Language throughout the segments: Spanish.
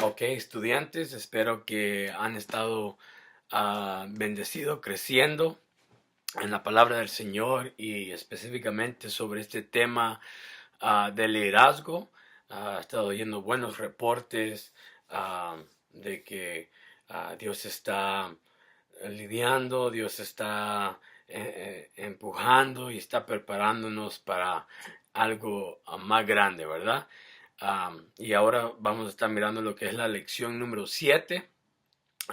Ok, estudiantes, espero que han estado bendecidos, creciendo en la palabra del Señor y específicamente sobre este tema del liderazgo. He estado oyendo buenos reportes ah, de que Dios está lidiando, Dios está empujando y está preparándonos para algo más grande, ¿verdad? Y ahora vamos a estar mirando lo que es la lección número 7.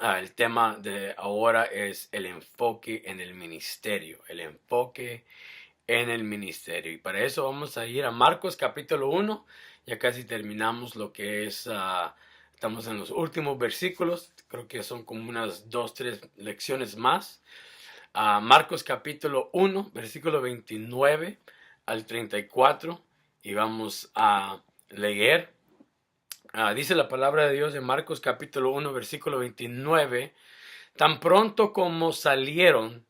El tema de ahora es el enfoque en el ministerio, el enfoque en el ministerio. Y para eso vamos a ir a Marcos capítulo 1. Ya casi terminamos lo que es, estamos en los últimos versículos, creo que son como unas 2, 3 lecciones más. Marcos capítulo 1, versículo 29 al 34. Y vamos a leer. Dice la palabra de Dios en Marcos capítulo 1, versículo 29. Tan pronto como salieron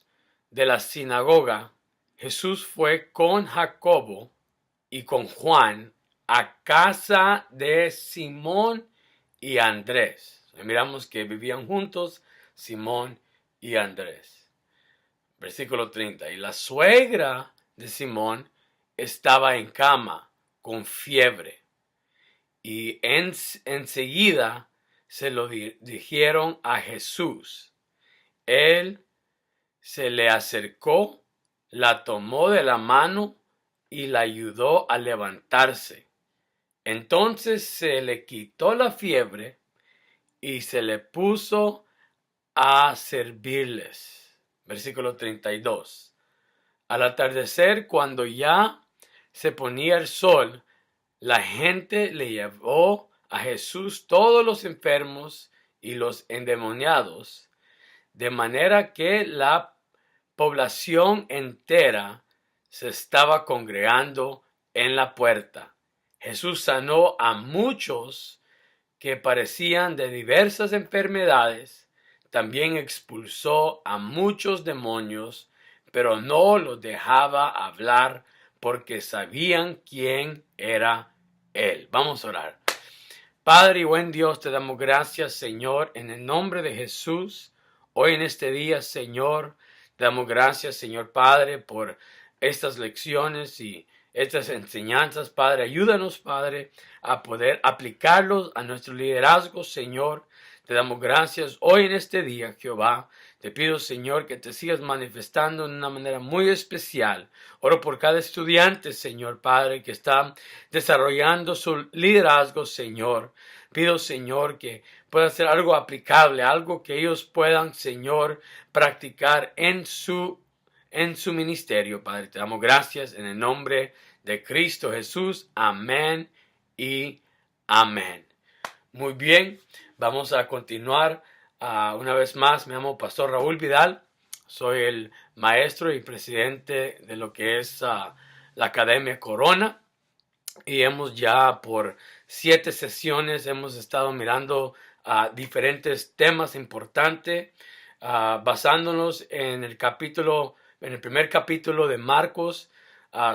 de la sinagoga, Jesús fue con Jacobo y con Juan a casa de Simón y Andrés. Miramos que vivían juntos Simón y Andrés. Versículo 30. Y la suegra de Simón estaba en cama con fiebre. Y enseguida se lo dijeron a Jesús. Él se le acercó, la tomó de la mano y la ayudó a levantarse. Entonces se le quitó la fiebre y se le puso a servirles. Versículo 32. Al atardecer, cuando ya se ponía el sol, la gente le llevó a Jesús todos los enfermos y los endemoniados, de manera que la población entera se estaba congregando en la puerta. Jesús sanó a muchos que parecían de diversas enfermedades. También expulsó a muchos demonios, pero no los dejaba hablar porque sabían quién era Él. Vamos a orar. Padre y buen Dios, te damos gracias, Señor, en el nombre de Jesús. Hoy en este día, Señor, te damos gracias, Señor Padre, por estas lecciones y estas enseñanzas, Padre. Ayúdanos, Padre, a poder aplicarlos a nuestro liderazgo, Señor. Te damos gracias hoy en este día, Jehová. Te pido, Señor, que te sigas manifestando de una manera muy especial. Oro por cada estudiante, Señor Padre, que está desarrollando su liderazgo, Señor. Pido, Señor, que pueda ser algo aplicable, algo que ellos puedan, Señor, practicar en su ministerio, Padre. Te damos gracias en el nombre de Cristo Jesús. Amén y amén. Muy bien, vamos a continuar. Una vez más, me llamo Pastor Raúl Vidal. Soy el maestro y presidente de lo que es la Academia Corona. Y hemos ya por 7 sesiones hemos estado mirando diferentes temas importantes, basándonos en el primer capítulo de Marcos.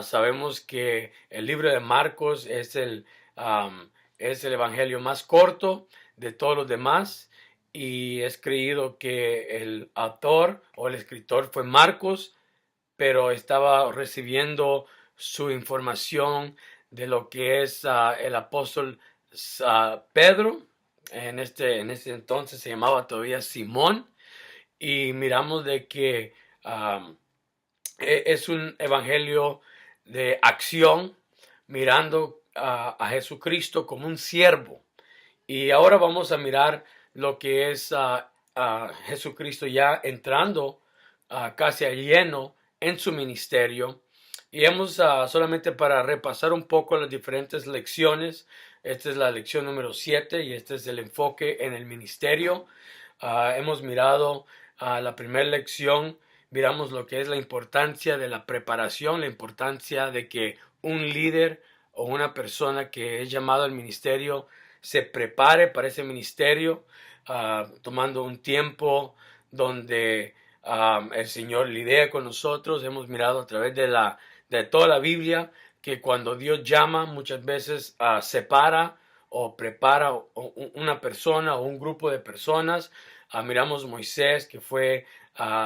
Sabemos que el libro de Marcos es el evangelio más corto de todos los demás, y es creído que el autor o el escritor fue Marcos, pero estaba recibiendo su información de lo que es el apóstol Pedro. En este entonces se llamaba todavía Simón, y miramos de que es un evangelio de acción, mirando a Jesucristo como un siervo. Y ahora vamos a mirar lo que es Jesucristo ya entrando casi a lleno en su ministerio. Y hemos solamente para repasar un poco las diferentes lecciones. Esta es la lección número 7 y este es el enfoque en el ministerio. Hemos mirado la primera lección. Miramos lo que es la importancia de la preparación, la importancia de que un líder o una persona que es llamado al ministerio se prepare para ese ministerio, tomando un tiempo donde el Señor lidia con nosotros. Hemos mirado a través de toda la Biblia que cuando Dios llama, muchas veces separa o prepara una persona o un grupo de personas. Miramos Moisés que fue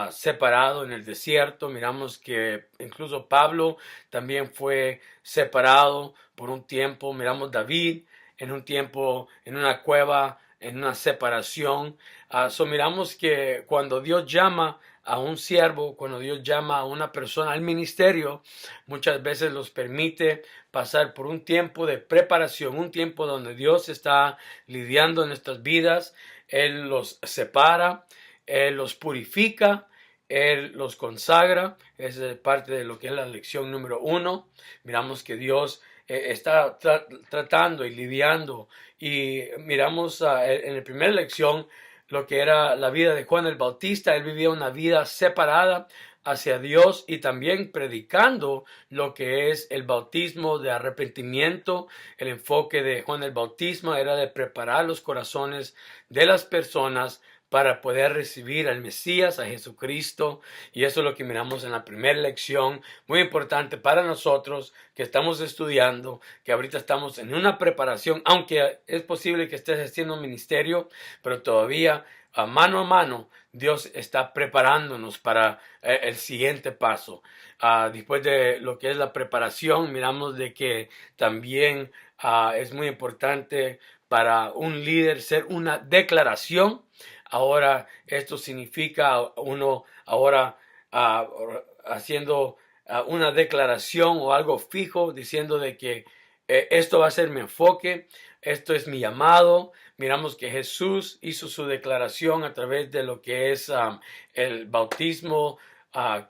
separado en el desierto. Miramos que incluso Pablo también fue separado por un tiempo. Miramos David en un tiempo en una cueva, en una separación. Miramos que cuando Dios llama a un siervo, cuando Dios llama a una persona al ministerio, muchas veces los permite pasar por un tiempo de preparación, un tiempo donde Dios está lidiando en nuestras vidas. Él los separa, Él los purifica, Él los consagra. Esa es parte de lo que es la lección número 1. Miramos que Dios está tratando y lidiando. Y miramos en la primera lección lo que era la vida de Juan el Bautista. Él vivía una vida separada hacia Dios y también predicando lo que es el bautismo de arrepentimiento. El enfoque de Juan el Bautista era de preparar los corazones de las personas para poder recibir al Mesías, a Jesucristo. Y eso es lo que miramos en la primera lección, muy importante para nosotros que estamos estudiando, que ahorita estamos en una preparación, aunque es posible que estés haciendo un ministerio, pero todavía a mano Dios está preparándonos para el siguiente paso. Después de lo que es la preparación, miramos de que también es muy importante para un líder ser una declaración. Ahora esto significa uno ahora haciendo una declaración o algo fijo, diciendo de que esto va a ser mi enfoque, esto es mi llamado. Miramos que Jesús hizo su declaración a través de lo que es el bautismo,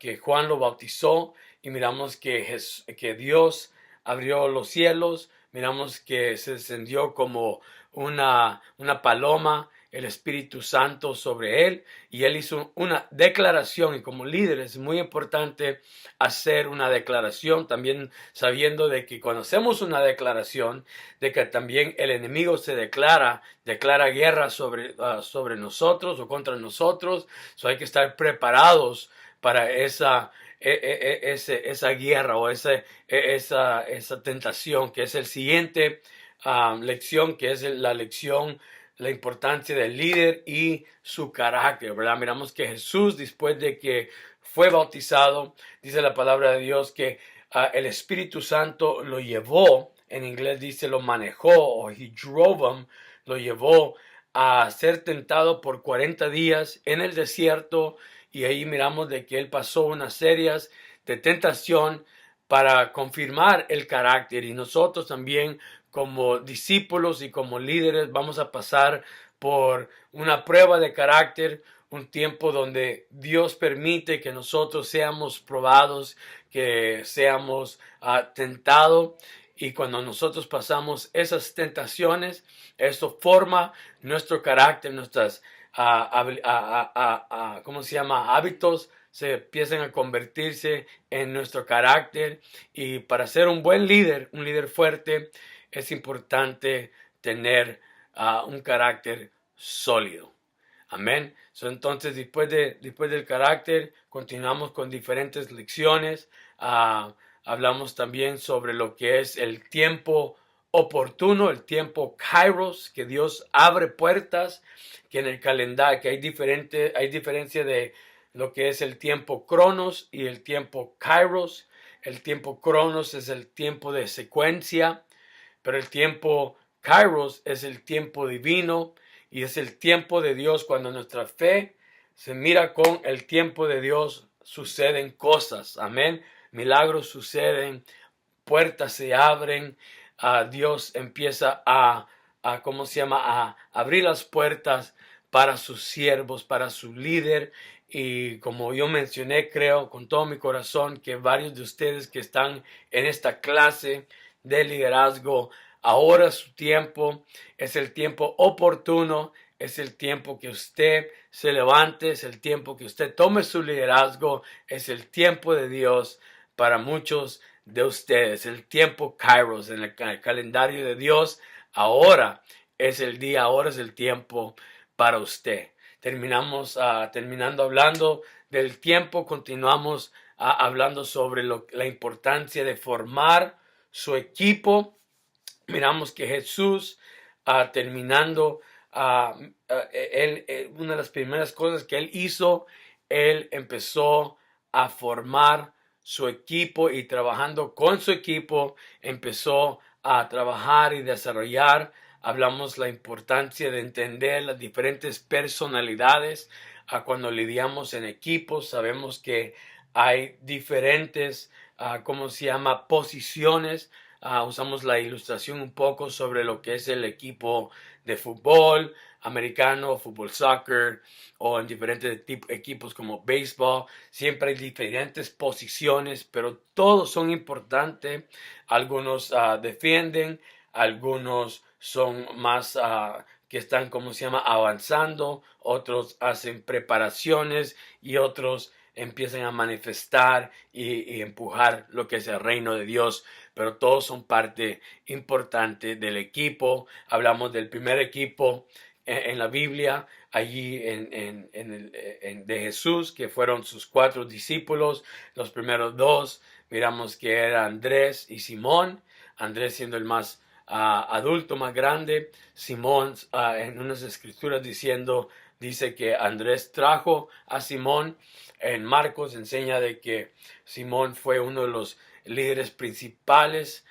que Juan lo bautizó, y miramos que Dios abrió los cielos. Miramos que se descendió como una paloma el Espíritu Santo sobre él, y él hizo una declaración. Y como líder es muy importante hacer una declaración, también sabiendo de que cuando hacemos una declaración, de que también el enemigo se declara guerra sobre nosotros o contra nosotros. Hay que estar preparados para esa guerra o esa tentación, que es el siguiente lección, que es la lección, la importancia del líder y su carácter, ¿verdad? Miramos que Jesús, después de que fue bautizado, dice la palabra de Dios que el Espíritu Santo lo llevó, en inglés dice lo manejó, o he drove him, lo llevó a ser tentado por 40 días en el desierto. Y ahí miramos de que él pasó unas series de tentación para confirmar el carácter. Y nosotros también, como discípulos y como líderes, vamos a pasar por una prueba de carácter, un tiempo donde Dios permite que nosotros seamos probados, que seamos tentados. Y cuando nosotros pasamos esas tentaciones, eso forma nuestro carácter, nuestras ¿cómo se llama? Hábitos se empiezan a convertirse en nuestro carácter. Y para ser un buen líder, un líder fuerte, es importante tener un carácter sólido. Amén. Entonces, después del carácter, continuamos con diferentes lecciones. Hablamos también sobre lo que es el tiempo oportuno, el tiempo Kairos, que Dios abre puertas, que en el calendario, que hay diferencia de lo que es el tiempo Cronos y el tiempo Kairos. El tiempo Cronos es el tiempo de secuencia, pero el tiempo Kairos es el tiempo divino y es el tiempo de Dios. Cuando nuestra fe se mira con el tiempo de Dios, suceden cosas. Amén. Milagros suceden, puertas se abren, Dios empieza ¿cómo se llama? A abrir las puertas para sus siervos, para su líder. Y como yo mencioné, creo con todo mi corazón que varios de ustedes que están en esta clase de liderazgo, ahora su tiempo es el tiempo oportuno, es el tiempo que usted se levante, es el tiempo que usted tome su liderazgo, es el tiempo de Dios para muchos de ustedes, el tiempo Kairos en el calendario de Dios. Ahora es el día, ahora es el tiempo para usted. Terminando hablando del tiempo, continuamos hablando sobre la importancia de formar su equipo. Miramos que Jesús terminando, una de las primeras cosas que él hizo, él empezó a formar su equipo y trabajando con su equipo empezó a trabajar y desarrollar. Hablamos la importancia de entender las diferentes personalidades. Cuando lidiamos en equipos, sabemos que hay diferentes, ¿cómo se llama?, posiciones. Usamos la ilustración un poco sobre lo que es el equipo de fútbol americano, fútbol soccer, o en diferentes equipos como béisbol. Siempre hay diferentes posiciones, pero todos son importantes. Algunos defienden, algunos son más que están, como se llama, avanzando, otros hacen preparaciones y otros empiezan a manifestar y empujar lo que es el reino de Dios, pero todos son parte importante del equipo. Hablamos del primer equipo en la Biblia, allí de Jesús, que fueron sus 4 discípulos. Los primeros 2 miramos que eran Andrés y Simón, Andrés siendo el más adulto, más grande. Simón, en unas escrituras dice que Andrés trajo a Simón. En Marcos enseña de que Simón fue uno de los líderes principales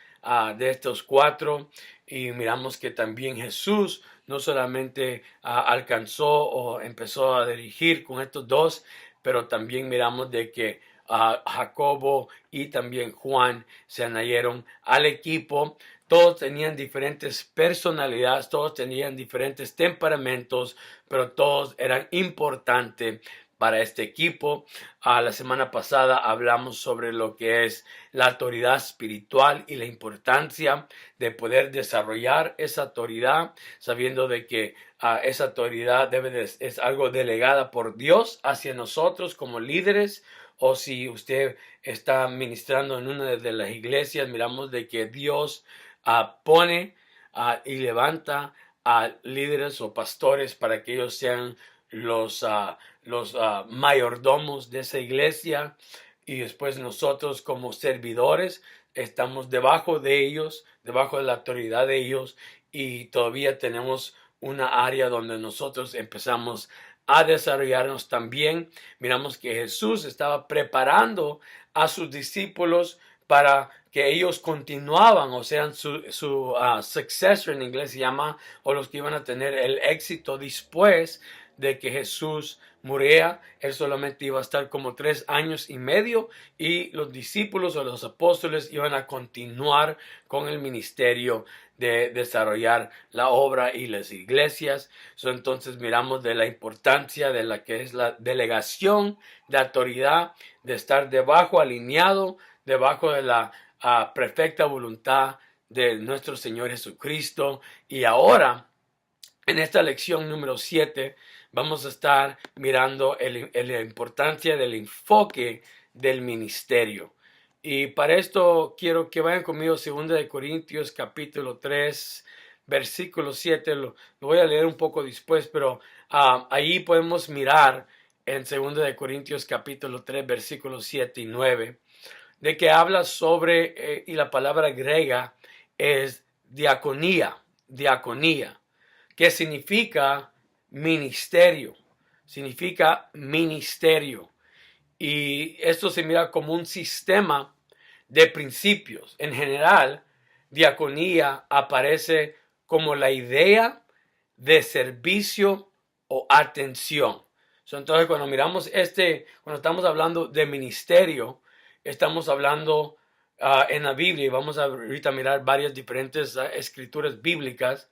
de estos 4, y miramos que también Jesús no solamente alcanzó o empezó a dirigir con estos 2, pero también miramos de que Jacobo y también Juan se añadieron al equipo. Todos tenían diferentes personalidades, todos tenían diferentes temperamentos, pero todos eran importantes para este equipo. La semana pasada hablamos sobre lo que es la autoridad espiritual y la importancia de poder desarrollar esa autoridad, sabiendo de que esa autoridad es algo delegada por Dios hacia nosotros como líderes. O si usted está ministrando en una de las iglesias, miramos de que Dios pone y levanta a líderes o pastores para que ellos sean los mayordomos de esa iglesia, y después nosotros como servidores estamos debajo de ellos, debajo de la autoridad de ellos, y todavía tenemos una área donde nosotros empezamos a desarrollarnos también. Miramos que Jesús estaba preparando a sus discípulos para que ellos continuaban, o sea, su successor en inglés se llama, o los que iban a tener el éxito después de que Jesús muriera. Él solamente iba a estar como 3 años y medio, y los discípulos o los apóstoles iban a continuar con el ministerio de desarrollar la obra y las iglesias. Entonces miramos de la importancia de la que es la delegación de autoridad, de estar debajo, alineado, debajo de la perfecta voluntad de nuestro Señor Jesucristo. Y ahora, en esta lección número 7, vamos a estar mirando la importancia del enfoque del ministerio. Y para esto quiero que vayan conmigo a 2 Corintios capítulo 3, versículo 7. Lo voy a leer un poco después, pero ahí podemos mirar en 2 Corintios capítulo 3, versículos 7 y 9, de que habla sobre, y la palabra griega es diaconía, que significa ministerio, y esto se mira como un sistema de principios. En general, diaconía aparece como la idea de servicio o atención. Entonces, cuando miramos cuando estamos hablando de ministerio, estamos hablando en la Biblia, y vamos a ahorita mirar varias diferentes escrituras bíblicas,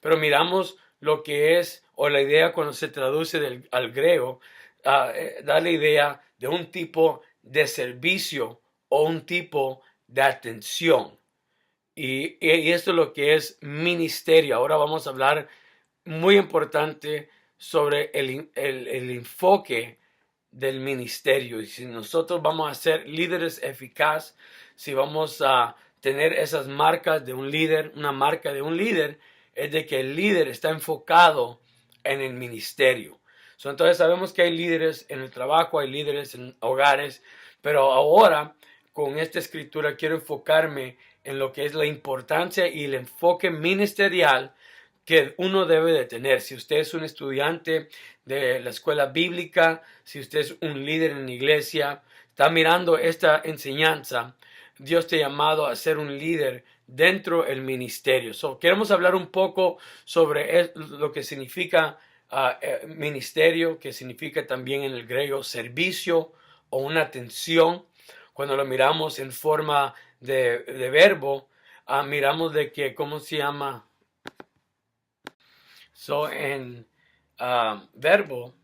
pero miramos lo que es, o la idea cuando se traduce al griego, da la idea de un tipo de servicio o un tipo de atención. Y esto es lo que es ministerio. Ahora vamos a hablar muy importante sobre el enfoque del ministerio. Y si nosotros vamos a ser líderes eficaces, si vamos a tener esas marcas de un líder, una marca de un líder es de que el líder está enfocado en el ministerio. Entonces sabemos que hay líderes en el trabajo, hay líderes en hogares, pero ahora con esta escritura quiero enfocarme en lo que es la importancia y el enfoque ministerial que uno debe de tener. Si usted es un estudiante de la escuela bíblica, si usted es un líder en la iglesia, está mirando esta enseñanza, Dios te ha llamado a ser un líder dentro del ministerio. Queremos hablar un poco sobre lo que significa ministerio, que significa también en el griego servicio o una atención. Cuando lo miramos en forma de verbo, miramos de que, ¿cómo se llama? En verbo,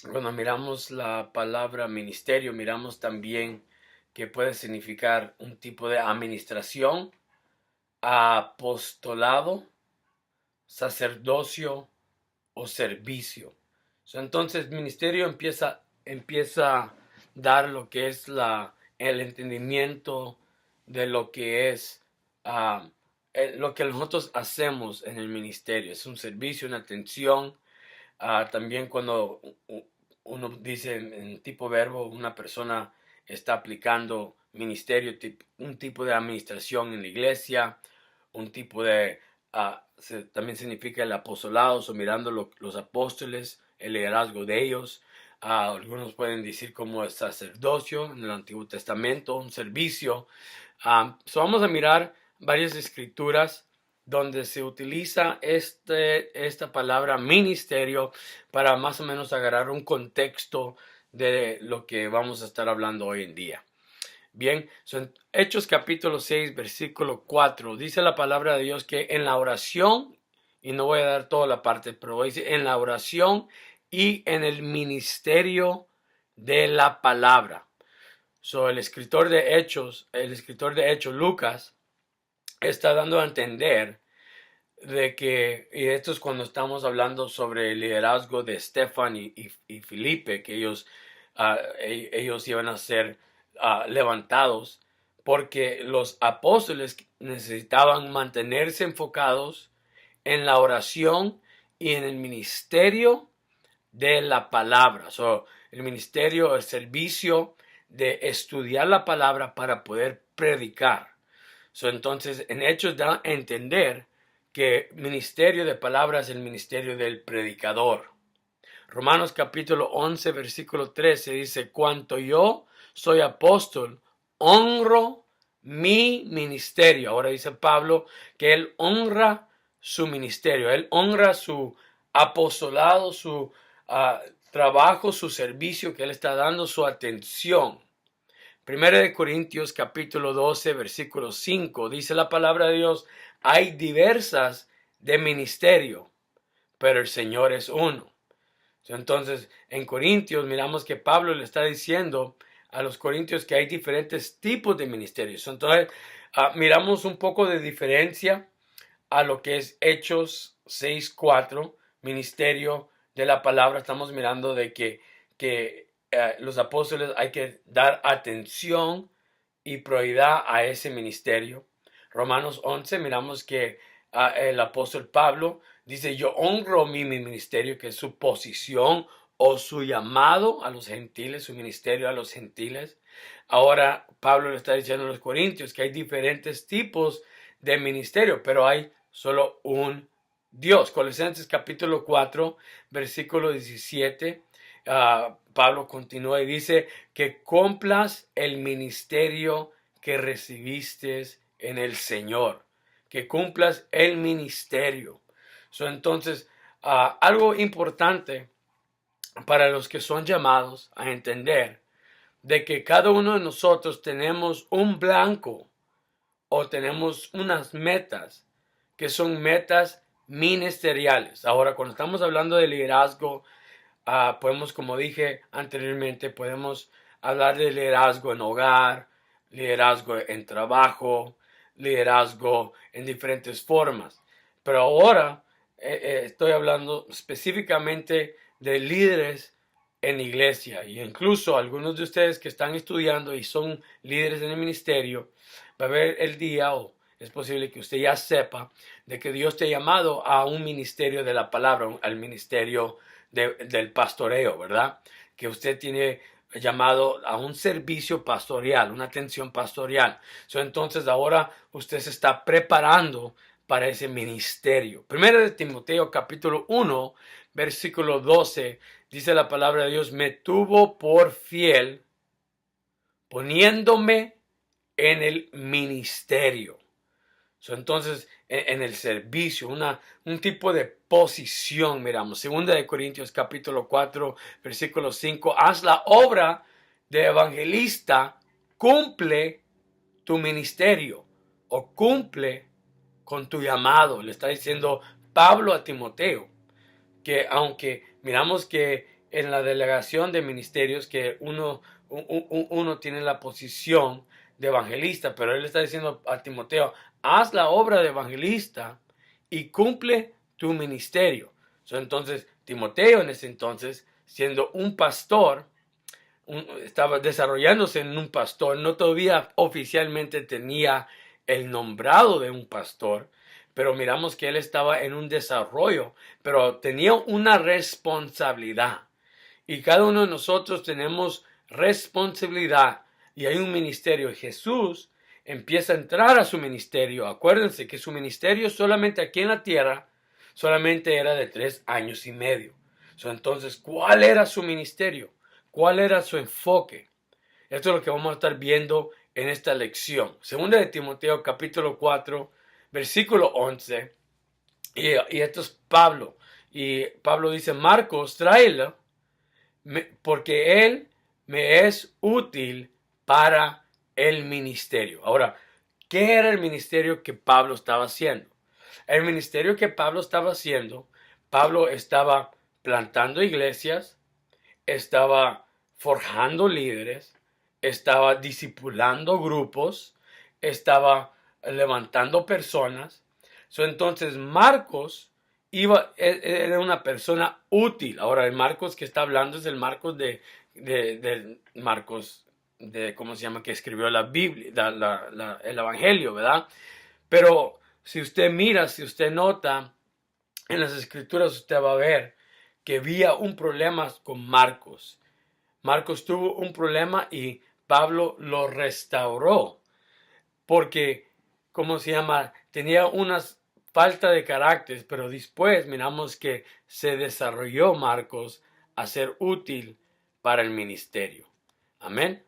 cuando miramos la palabra ministerio, miramos también que puede significar un tipo de administración, apostolado, sacerdocio o servicio. Entonces, ministerio empieza a dar lo que es el entendimiento de lo que es lo que nosotros hacemos en el ministerio. Es un servicio, una atención. También cuando uno dice en tipo verbo, una persona está aplicando ministerio, un tipo de administración en la iglesia, un tipo de, también significa el apostolado, o mirando los apóstoles, el liderazgo de ellos. Algunos pueden decir como el sacerdocio en el Antiguo Testamento, un servicio. Vamos a mirar varias escrituras donde se utiliza esta palabra ministerio para más o menos agarrar un contexto de lo que vamos a estar hablando hoy en día. Bien, en Hechos capítulo 6, versículo 4, dice la palabra de Dios que en la oración, y no voy a dar toda la parte, pero dice en la oración y en el ministerio de la palabra. El escritor de Hechos, Lucas, está dando a entender de que, y esto es cuando estamos hablando sobre el liderazgo de Estefan y Felipe, que ellos iban a ser levantados, porque los apóstoles necesitaban mantenerse enfocados en la oración y en el ministerio de la palabra. El ministerio, el servicio de estudiar la palabra para poder predicar. Entonces, en Hechos da a entender que ministerio de palabra es el ministerio del predicador. Romanos capítulo 11, versículo 13 dice, cuanto yo soy apóstol, honro mi ministerio. Ahora dice Pablo que él honra su ministerio, él honra su apostolado, su trabajo, su servicio que él está dando, su atención. Primera de Corintios capítulo 12, versículo 5, dice la palabra de Dios, hay diversas de ministerio, pero el Señor es uno. Entonces, en Corintios miramos que Pablo le está diciendo a los corintios que hay diferentes tipos de ministerios. Entonces, miramos un poco de diferencia a lo que es Hechos 6:4, ministerio de la palabra. Estamos mirando de que los apóstoles hay que dar atención y prioridad a ese ministerio. Romanos 11, miramos que el apóstol Pablo dice, yo honro mi ministerio, que es su posición o su llamado a los gentiles, su ministerio a los gentiles. Ahora Pablo le está diciendo a los corintios que hay diferentes tipos de ministerio, pero hay solo un Dios. Colosenses capítulo 4, versículo 17. Pablo continúa y dice que cumplas el ministerio que recibiste en el Señor, que cumplas el ministerio. Entonces, algo importante para los que son llamados a entender de que cada uno de nosotros tenemos un blanco o tenemos unas metas que son metas ministeriales. Ahora, cuando estamos hablando de liderazgo, podemos, como dije anteriormente, podemos hablar de liderazgo en hogar, liderazgo en trabajo, liderazgo en diferentes formas. Pero ahora estoy hablando específicamente de líderes en iglesia, y incluso algunos de ustedes que están estudiando y son líderes en el ministerio, va a haber el día, o es posible que usted ya sepa, de que Dios te ha llamado a un ministerio de la palabra, al ministerio del pastoreo, ¿verdad? Que usted tiene llamado a un servicio pastoral, una atención pastoral. Entonces ahora usted se está preparando para ese ministerio. Primero de Timoteo capítulo 1, versículo 12, dice la palabra de Dios: me tuvo por fiel, poniéndome en el ministerio. Entonces, en el servicio, un tipo de posición, miramos. Segunda de Corintios capítulo 4, versículo 5, haz la obra de evangelista, cumple tu ministerio o cumple con tu llamado. Le está diciendo Pablo a Timoteo, que aunque miramos que en la delegación de ministerios que uno tiene la posición de evangelista, pero él está diciendo a Timoteo: haz la obra de evangelista y cumple tu ministerio. Entonces Timoteo, en ese entonces, siendo un pastor, estaba desarrollándose en un pastor, no todavía oficialmente tenía el nombrado de un pastor, pero miramos que él estaba en un desarrollo, pero tenía una responsabilidad. Y cada uno de nosotros tenemos responsabilidad y hay un ministerio. Jesús empieza a entrar a su ministerio. Acuérdense que su ministerio solamente aquí en la tierra solamente era de 3 años y medio. Entonces, ¿cuál era su ministerio? ¿Cuál era su enfoque? Esto es lo que vamos a estar viendo en esta lección. Segunda de Timoteo capítulo 4, versículo 11. Y esto es Pablo. Y Pablo dice: Marcos, tráelo, porque él me es útil para el ministerio. Ahora, ¿qué era el ministerio que Pablo estaba haciendo? El ministerio que Pablo estaba haciendo, Pablo estaba plantando iglesias, estaba forjando líderes, estaba discipulando grupos, estaba levantando personas. Entonces Marcos era una persona útil. Ahora, el Marcos que está hablando es el Marcos de Marcos, ¿cómo se llama? Que escribió la Biblia, el Evangelio, ¿verdad? Pero si usted mira, si usted nota en las escrituras, usted va a ver que había un problema con Marcos. Marcos tuvo un problema y Pablo lo restauró porque, ¿cómo se llama? Tenía una falta de carácter, pero después miramos que se desarrolló Marcos a ser útil para el ministerio. Amén.